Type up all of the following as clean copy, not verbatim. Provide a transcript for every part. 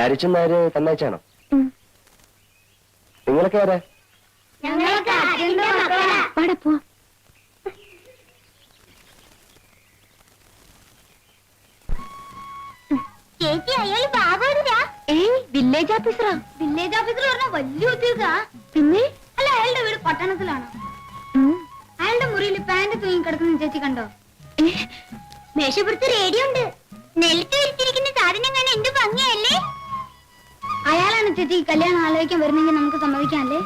രാരിച്ചൻ നായര് തന്നയച്ചാണോ? നിങ്ങളൊക്കെ ആരാ? ചേച്ചി അയാൾ ബാബുരാ. വില്ലേജ് ഓഫീസറാ. വില്ലേജ് ഓഫീസർ പറഞ്ഞാൽ വലിയ ഉദ്യോഗാ. പിന്നെ അല്ല, അയാളുടെ വീട് പട്ടണത്തിലാണ്. അയാളുടെ മുറിയിൽ പാന്റ് തൂങ്ങി കിടക്കുന്ന ചേച്ചി കണ്ടോ? മേശപ്പുറത്ത് റേഡിയോ ഉണ്ട്. നെൽത്ത് വിരിച്ചിരിക്കുന്ന സാധനം കാണാൻ എന്ത് ഭംഗിയല്ലേ? അയാളാണ് ചേച്ചി കല്യാണം ആലോചിക്കാൻ വരുന്നെങ്കിൽ നമുക്ക് സമ്മതിക്കാമല്ലേ?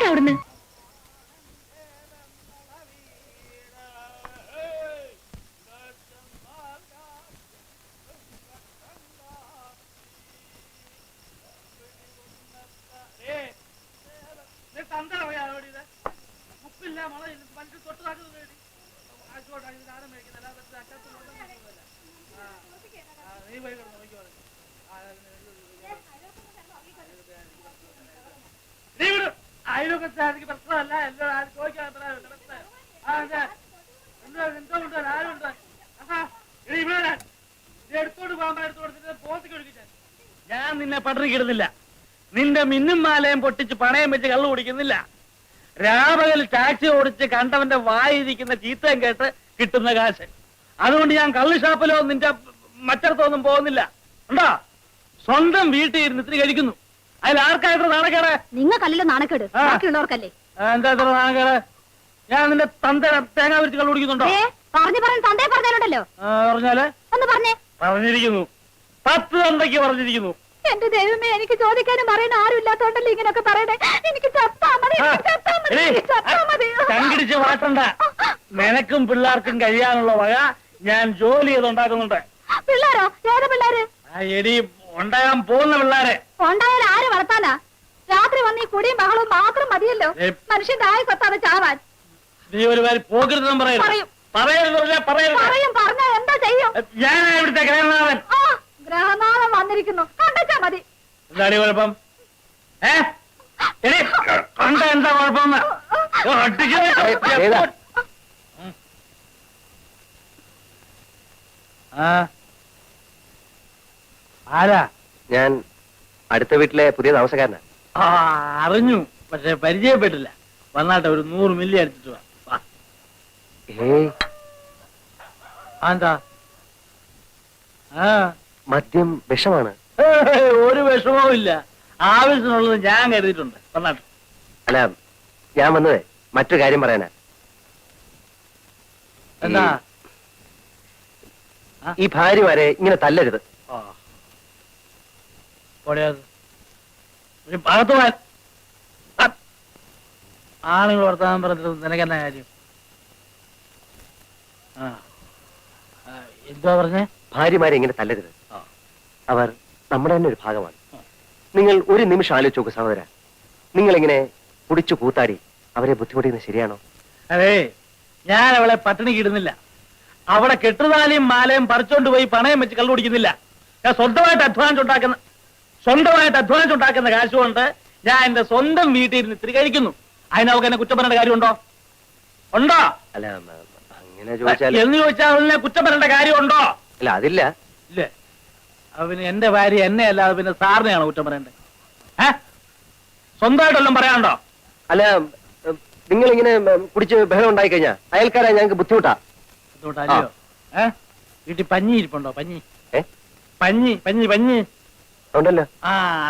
അവിടുന്ന് അയൽവക്കത്തെ പ്രശ്നമല്ല. എല്ലാവരും ചോദിക്കാൻ എടുത്തോണ്ട് പോകാൻ എടുത്തോട്ട് പോത്തിക്ക് ഒഴുകിച്ച. ഞാൻ നിന്നെ പട്ടിണിക്കിടുന്നില്ല. നിന്റെ മിന്നും മാലയും പൊട്ടിച്ച് പണയം വെച്ച് കള്ളു കുടിക്കുന്നില്ല. രാപകൽ ടാക്സി ഓടിച്ച് കണ്ടവന്റെ വായിരിക്കുന്ന ചീത്തയും കേട്ട് കിട്ടുന്ന കാശ്. അതുകൊണ്ട് ഞാൻ കള്ളു ഷാപ്പിലോ നിന്റെ മറ്റടത്തൊന്നും പോകുന്നില്ല. ഉണ്ടോ? സ്വന്തം വീട്ടിൽ ഇരുന്ന് ഇത്തിരി കഴിക്കുന്നു. അതിൽ ആർക്കായിട്ട് നാണക്കേട്? നിങ്ങൾക്കല്ലോ നാണക്കേട്, ബാക്കിയുള്ളവർക്കല്ലേ. എന്താ ഇത്ര നാണക്കേട്? ഞാൻ നിന്റെ തന്ത തേങ്ങ വിരിച്ച് കള്ളു കുടിക്കുന്നുണ്ടോ? തന്തയെ പറഞ്ഞാലുണ്ടല്ലോ. പറഞ്ഞാല് ഒന്ന് പറഞ്ഞേ. പറഞ്ഞിരിക്കുന്നു. 10 തന്തയ്ക്ക് പറഞ്ഞിരിക്കുന്നു. എന്റെ ദൈവമേ, എനിക്ക് ചോദിക്കാനും പറയാനും ആരും ഇല്ലാത്തോണ്ടല്ലോ ഇങ്ങനെയൊക്കെ പറയണേ. എനിക്ക് കങ്കിടിച്ച് വാട്ടണ്ട. നിനക്കും പിള്ളേർക്കും കഴിയാനുള്ള വക ഞാൻ ജോലി ചെയ്തുണ്ടാക്കുന്നുണ്ട്. പിള്ളേരോ? ഏത് പിള്ളേര്? എടി, ഉണ്ടാകാൻ പോകുന്ന പിള്ളേരെ. ഉണ്ടായാലും ആര് വളർത്താനാ? രാത്രി വന്ന് ഈ കുടിയും ബഹളവും മാത്രം മതിയല്ലോ മനുഷ്യന്റെ ആയ കൊത്താതെ ചാവാൻ. നീ ഒരു പേര് പോകരുതെന്നും പറയും. പറഞ്ഞാ എന്താ ചെയ്യും? ഞാൻ ഇവിടുത്തെ ഗ്രഹനാഥൻ. ഗ്രഹനാഥൻ വന്നിരിക്കുന്നു, കണ്ടാ മതി. എന്താണ് കുഴപ്പം? കണ്ട എന്താ കുഴപ്പം? ആരാ? ഞാൻ അടുത്ത വീട്ടിലെ പുതിയ താമസക്കാരനാ. അറിഞ്ഞു, പക്ഷെ പരിചയപ്പെട്ടില്ല. വന്നാട്ടെ, ഒരു 100 മില്ലി അടിച്ചിട്ട് വാ. എന്താ? മദ്യം വിഷമാണ്. ഒരു വിഷമവും ഇല്ല. ആവശ്യമുള്ളത് ഞാൻ കരുതിയിട്ടുണ്ട്. വന്നാട്ടെ. അല്ല, ഞാൻ വന്നതേ മറ്റൊരു കാര്യം പറയാനാ. എന്താ? ഈ ഭാര്യമാരെ ഇങ്ങനെ തല്ലരുത്. ആളുകൾ വർത്താനം പറഞ്ഞിട്ട് നിനക്കെന്നാ കാര്യം? എന്താ പറഞ്ഞേ? ഭാര്യമാരെ ഇങ്ങനെ തല്ലരുത്. അവർ നമ്മുടെ തന്നെ ഒരു ഭാഗമാണ്. നിങ്ങൾ ഒരു നിമിഷം ആലോചിച്ച് നോക്കൂ സഹോദര. നിങ്ങളിങ്ങനെ കുടിച്ചു കൂത്താടി അവരെ ബുദ്ധിമുട്ടിക്കുന്നത് ശരിയാണോ? അതെ, ഞാൻ അവളെ പട്ടിണിക്ക് ഇടുന്നില്ല. അവിടെ കെട്ടുതാലിയും മാലയും പറിച്ചോണ്ട് പോയി പണയം വെച്ച് കള്ളു കുടിക്കുന്നില്ല. ഞാൻ സ്വന്തമായിട്ട് അധ്വാനിച്ചുണ്ടാക്കുന്ന കാശുകൊണ്ട് ഞാൻ എന്റെ സ്വന്തം വീട്ടിൽ ഇരുന്ന് ഇത്തിരി കഴിക്കുന്നു. അതിനവർക്ക് എന്നെ കുറ്റം പറയേണ്ട കാര്യമുണ്ടോ? ഉണ്ടോ? അല്ല, അങ്ങനെ ചോദിച്ചാൽ എന്ന് ചോദിച്ചാൽ അവനെ കുറ്റം പറയേണ്ട കാര്യമുണ്ടോ? അല്ല, അതില്ല. ഇല്ലേ? അവന് എന്റെ ഭാര്യ എന്നെ അല്ലാതെ പിന്നെ സാറിനെയാണോ കുറ്റം പറയണ്ടേ? സ്വന്തമായിട്ടൊന്നും പറയാനുണ്ടോ? അല്ല, നിങ്ങളിങ്ങനെ കുടിച്ച് ബഹളം ഉണ്ടായി കഴിഞ്ഞാ അയൽക്കാരാ ഞങ്ങൾക്ക് ബുദ്ധിമുട്ടാ. ബുദ്ധിമുട്ടല്ലയോ? വീട്ടിൽ പഞ്ഞി ഇരിപ്പുണ്ടോ? പഞ്ഞി ഉണ്ടല്ലോ.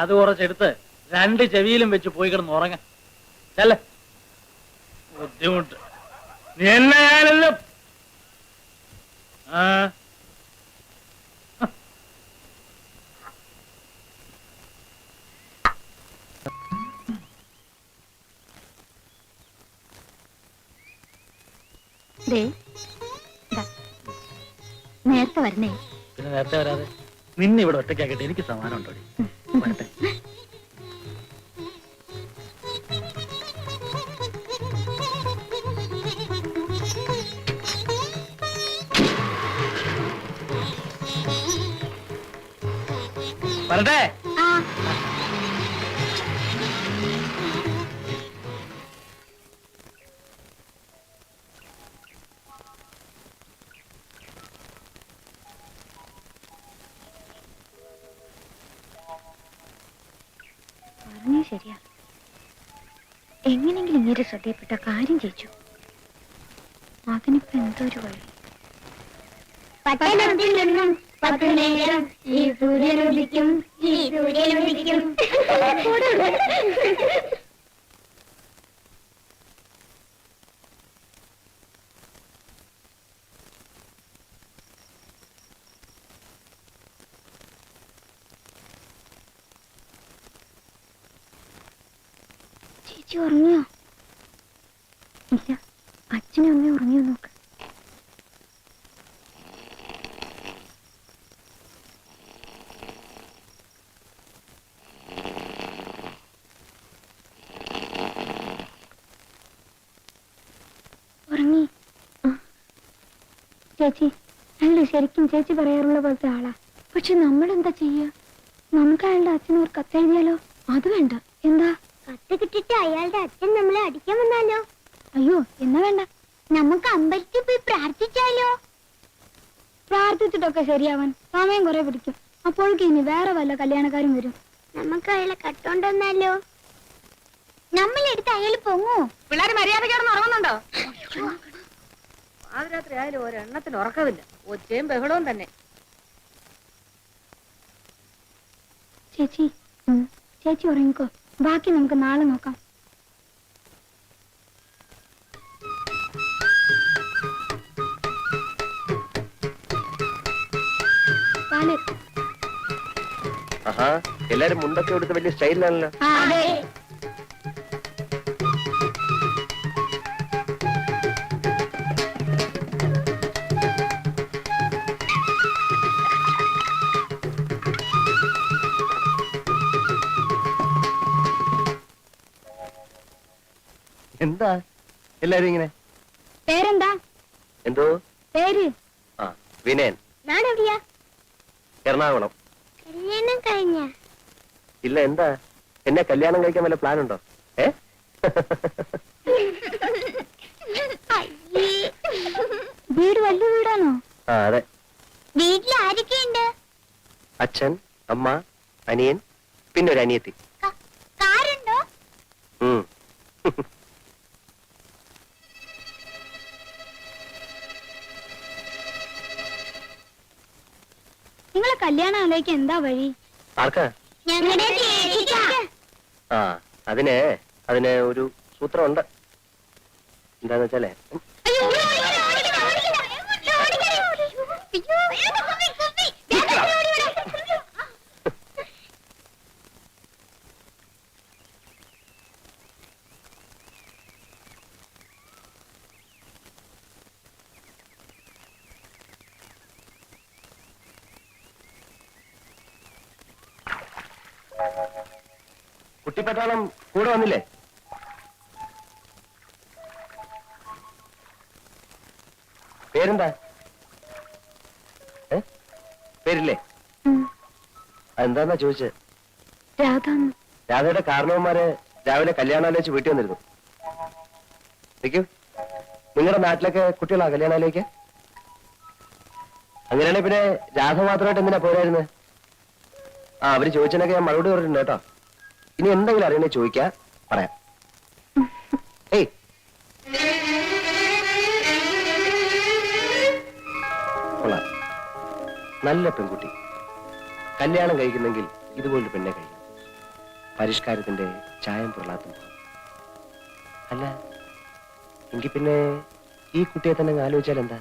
അത് കുറച്ചെടുത്ത് 2 ചെവിയിലും വെച്ച് പോയി കിടന്ന് ഉറങ്ങ. ചെല്ല, ബുദ്ധിമുട്ട്. നീ എന്നെ ഞാനല്ലോ. നേരത്തെ വരണേ. പിന്നെ നേരത്തെ വരാതെ നിന്നെ ഇവിടെ ഒറ്റയ്ക്കാക്കിട്ട് എനിക്ക് സമാനം ഉണ്ടോ? വരട്ടെ. വരട്ടെ. ശരിയാ. എങ്ങനെങ്കിലും ഇങ്ങനെ ശ്രദ്ധയിൽപ്പെട്ട കാര്യം ചെയ്യിച്ചു. അതിനിപ്പോ എന്തൊരു വഴി. പട്ടണത്തിൽ നിന്നും 10 നേരം ഈ സൂര്യനുദിക്കും, ഈ സൂര്യനുദിക്കും. ചേച്ചി ഉറങ്ങിയോ? ഇല്ല, അച്ഛനും അമ്മയും ഉറങ്ങിയോ നോക്ക്. ഉറങ്ങി. ചേച്ചി, അയാള് ശരിക്കും ചേച്ചി പറയാറുള്ള പോലത്തെ ആളാ. പക്ഷെ നമ്മളെന്താ ചെയ്യാ? നമുക്ക് അയാളുടെ അച്ഛന് ഒരു കത്തെഴുതിയാലോ? അത് വേണ്ട. എന്താ? കത്ത് കിട്ടിട്ട് അയാളുടെ അച്ഛൻ നമ്മളെ അടിക്കാൻ വന്നാലോ? അയ്യോ, എന്നാ വേണ്ട. നമുക്ക് അമ്പലത്തിൽ പോയി പ്രാർത്ഥിച്ചാലോ? പ്രാർത്ഥിച്ചിട്ടൊക്കെ ശരിയാവാൻ സമയം കുറെ പിടിക്കും. അപ്പോഴേക്കും ഇനി വേറെ വല്ല കല്യാണക്കാരും വരും. നമുക്ക് അയാളെ കട്ടോണ്ടെന്നാലോ? നമ്മളെടുത്ത് അയാൾ പൊങ്ങോ? പിള്ളേര് മര്യാദക്കാരന്ന് ഉറങ്ങുന്നുണ്ടോ? പാതിരാത്രി ആയാലും ഒരെണ്ണത്തിന് ഉറക്കമില്ല. ഒച്ചയും ബഹളവും തന്നെ. ചേച്ചി, ചേച്ചി ഉറങ്ങിക്കോ. ബാക്കി നമുക്ക് നാളെ നോക്കാം. പാല്. ആഹാ, എല്ലാരും മുണ്ടൊക്കെ എടുത്ത് വലിയ സ്റ്റൈലിലാണല്ലോ. അതെ. എന്താ എല്ലാരും ഇങ്ങനെ? പേരെന്താ? എന്തോ പേര്? ആ, വിനയൻ. നാടെവിടെയാ? എറണാകുളം. കല്യാണം കഴിഞ്ഞ? ഇല്ല, എന്താ? എന്നെ കല്യാണം കഴിക്കാൻ വല്ല പ്ലാൻ ഉണ്ടോ? വീട് വലിയ വീടാണോ? ആ, അതെ. വീട്ടിൽ ആരൊക്കെയുണ്ട്? അച്ഛൻ, അമ്മ, അനിയൻ, പിന്നെ ഒരു അനിയത്തി. കാറുണ്ടോ? ഉം. നിങ്ങളെ കല്യാണം ആലോചിക്കാൻ എന്താ വഴി? ആർക്കാ? ഞങ്ങളുടെ ആ, അതിന് ഒരു സൂത്രമുണ്ട്. എന്താന്ന് വെച്ചാലേ, കുട്ടിപ്പട്ടാളം കൂടെ വന്നില്ലേ? പേരെന്താ? പേരില്ലേ? അതെന്താന്നാ ചോദിച്ചത്? രാധയുടെ കാരണവന്മാര് രാവിലെ കല്യാണാലോചിച്ച് വീട്ടിൽ വന്നിരുന്നു. നിൽക്കൂ. നിങ്ങളുടെ നാട്ടിലൊക്കെ കുട്ടികളാ കല്യാണാലോചിക്ക? അങ്ങനെയാണെങ്കിൽ പിന്നെ രാധ മാത്രമായിട്ട് എന്തിനാ പോരായിരുന്നത്? ആ, അവര് ചോദിച്ചതിനൊക്കെ ഞാൻ മറുപടി പറഞ്ഞിട്ടുണ്ട് കേട്ടോ. ഇനി എന്തെങ്കിലും അറിയണേ ചോദിക്കാ, പറയാം. ഏയ്, കൊള്ളാം. നല്ല പെൺകുട്ടി. കല്യാണം കഴിക്കുന്നെങ്കിൽ ഇതുപോലൊരു പെണ്ണെ കഴിക്കും. പരിഷ്കാരത്തിന്റെ ചായം പൊള്ളാത്തും. അല്ല, എങ്കിൽ പിന്നെ ഈ കുട്ടിയെ തന്നെ ആലോചിച്ചാൽ എന്താ?